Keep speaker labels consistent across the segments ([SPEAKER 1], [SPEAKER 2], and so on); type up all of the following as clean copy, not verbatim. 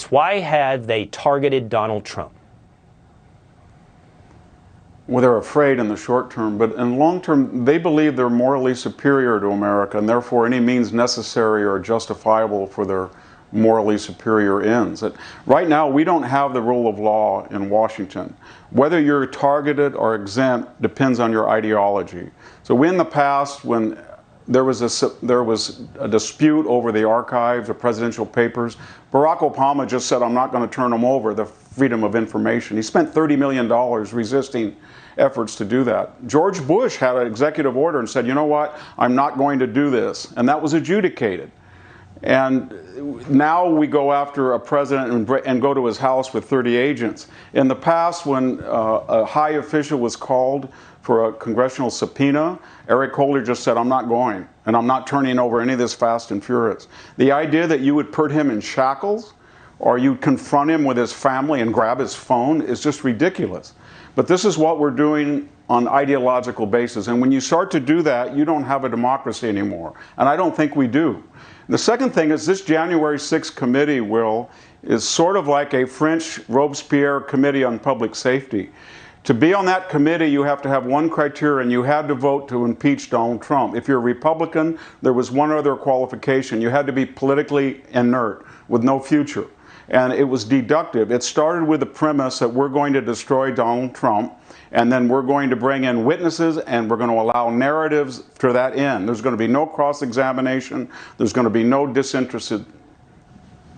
[SPEAKER 1] Why have they targeted Donald Trump?
[SPEAKER 2] Well, they're afraid in the short term, but in the long term, they believe they're morally superior to America, and therefore any means necessary or justifiable for their morally superior ends. Right now, we don't have the rule of law in Washington. Whether you're targeted or exempt depends on your ideology. So in the past, when there was a dispute over the archives, the presidential papers, Barack Obama just said, I'm not going to turn them over, the freedom of information. He spent $30 million resisting efforts to do that. George Bush had an executive order and said, you know what, I'm not going to do this. And that was adjudicated. And now we go after a president and go to his house with 30 agents. In the past, when a high official was called for a congressional subpoena, Eric Holder just said, I'm not going, and I'm not turning over any of this fast and furious. The idea that you would put him in shackles or you'd confront him with his family and grab his phone is just ridiculous. But this is what we're doing on ideological basis. And when you start to do that, you don't have a democracy anymore. And I don't think we do. The second thing is this January 6th committee, Will, is sort of like a French Robespierre committee on public safety. To be on that committee, you have to have one criteria, and you had to vote to impeach Donald Trump. If you're a Republican, there was one other qualification. You had to be politically inert with no future. And it was deductive. It started with the premise that we're going to destroy Donald Trump, and then we're going to bring in witnesses, and we're going to allow narratives to that end. There's going to be no cross-examination. There's going to be no disinterested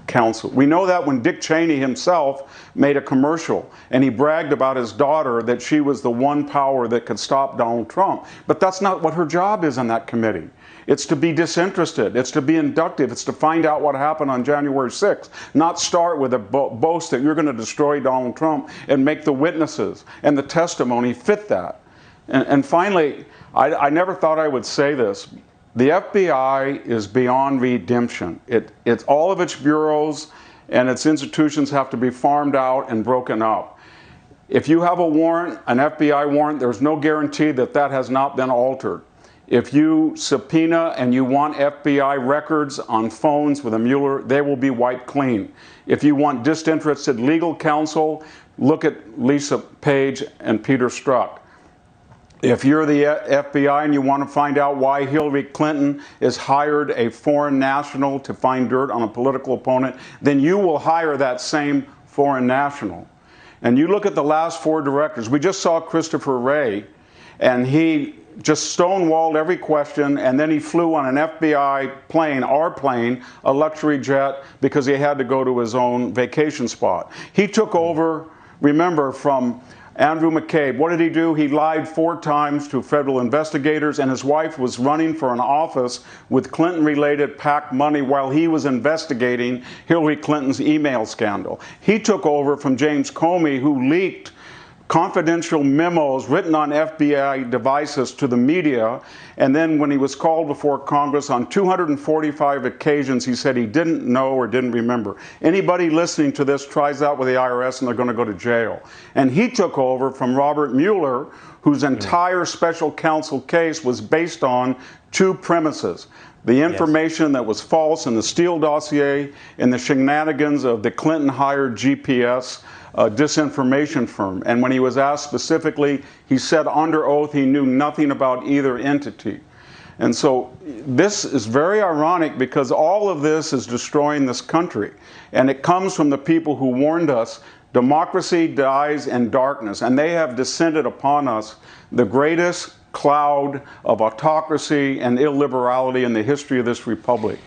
[SPEAKER 2] counsel. We know that when Dick Cheney himself made a commercial and he bragged about his daughter that she was the one power that could stop Donald Trump. But that's not what her job is on that committee. It's to be disinterested. It's to be inductive. It's to find out what happened on January 6th, not start with a boast that you're going to destroy Donald Trump and make the witnesses and the testimony fit that. And finally, I never thought I would say this. The FBI is beyond redemption. It's all of its bureaus and its institutions have to be farmed out and broken up. If you have a warrant, an FBI warrant, there's no guarantee that that has not been altered. If you subpoena and you want FBI records on phones with a Mueller, they will be wiped clean. If you want disinterested legal counsel, look at Lisa Page and Peter Strzok. If you're the FBI and you want to find out why Hillary Clinton has hired a foreign national to find dirt on a political opponent, then you will hire that same foreign national. And you look at the last 4 directors. We just saw Christopher Wray, and he just stonewalled every question, and then he flew on an FBI plane, our plane, a luxury jet, because he had to go to his own vacation spot. He took over, remember, from Andrew McCabe. What did he do? He lied 4 times to federal investigators, and his wife was running for an office with Clinton-related PAC money while he was investigating Hillary Clinton's email scandal. He took over from James Comey, who leaked confidential memos written on FBI devices to the media, and then when he was called before Congress on 245 occasions, he said he didn't know or didn't remember. Anybody listening to this tries that with the IRS and they're going to go to jail. And he took over from Robert Mueller, whose entire special counsel case was based on 2 premises. The information that was false in the Steele dossier and the shenanigans of the Clinton-hired GPS disinformation firm. And when he was asked specifically, he said under oath he knew nothing about either entity. And so this is very ironic because all of this is destroying this country. And it comes from the people who warned us democracy dies in darkness. And they have descended upon us the greatest cloud of autocracy and illiberality in the history of this republic.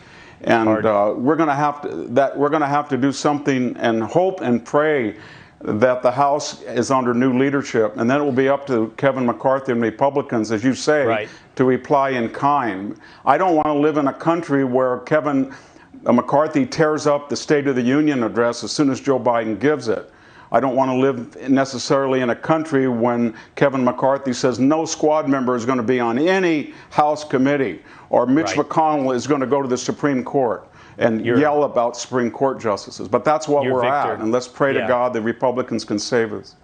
[SPEAKER 2] And we're going to have to do something and hope and pray that the House is under new leadership, and then it will be up to Kevin McCarthy and Republicans, as you say, to reply in kind. I don't want to live in a country where Kevin McCarthy tears up the State of the Union address as soon as Joe Biden gives it. I don't want to live necessarily in a country when Kevin McCarthy says no squad member is going to be on any House committee, or Mitch McConnell is going to go to the Supreme Court and yell about Supreme Court justices. But that's what we're at, and let's pray to God the Republicans can save us.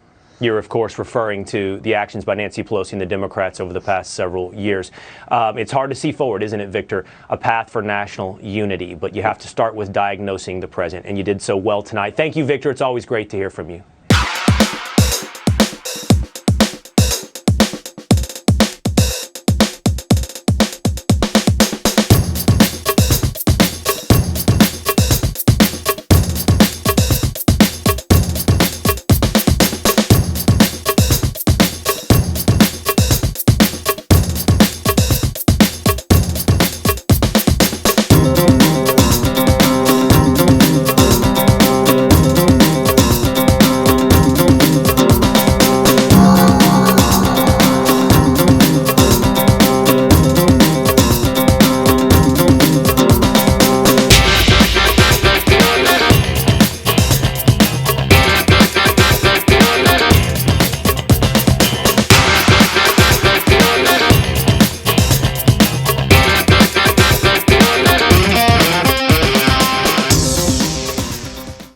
[SPEAKER 1] You're, of course, referring to the actions by Nancy Pelosi and the Democrats over the past several years. It's hard to see forward, isn't it, Victor, a path for national unity, but you have to start with diagnosing the present, and you did so well tonight. Thank you, Victor. It's always great to hear from you.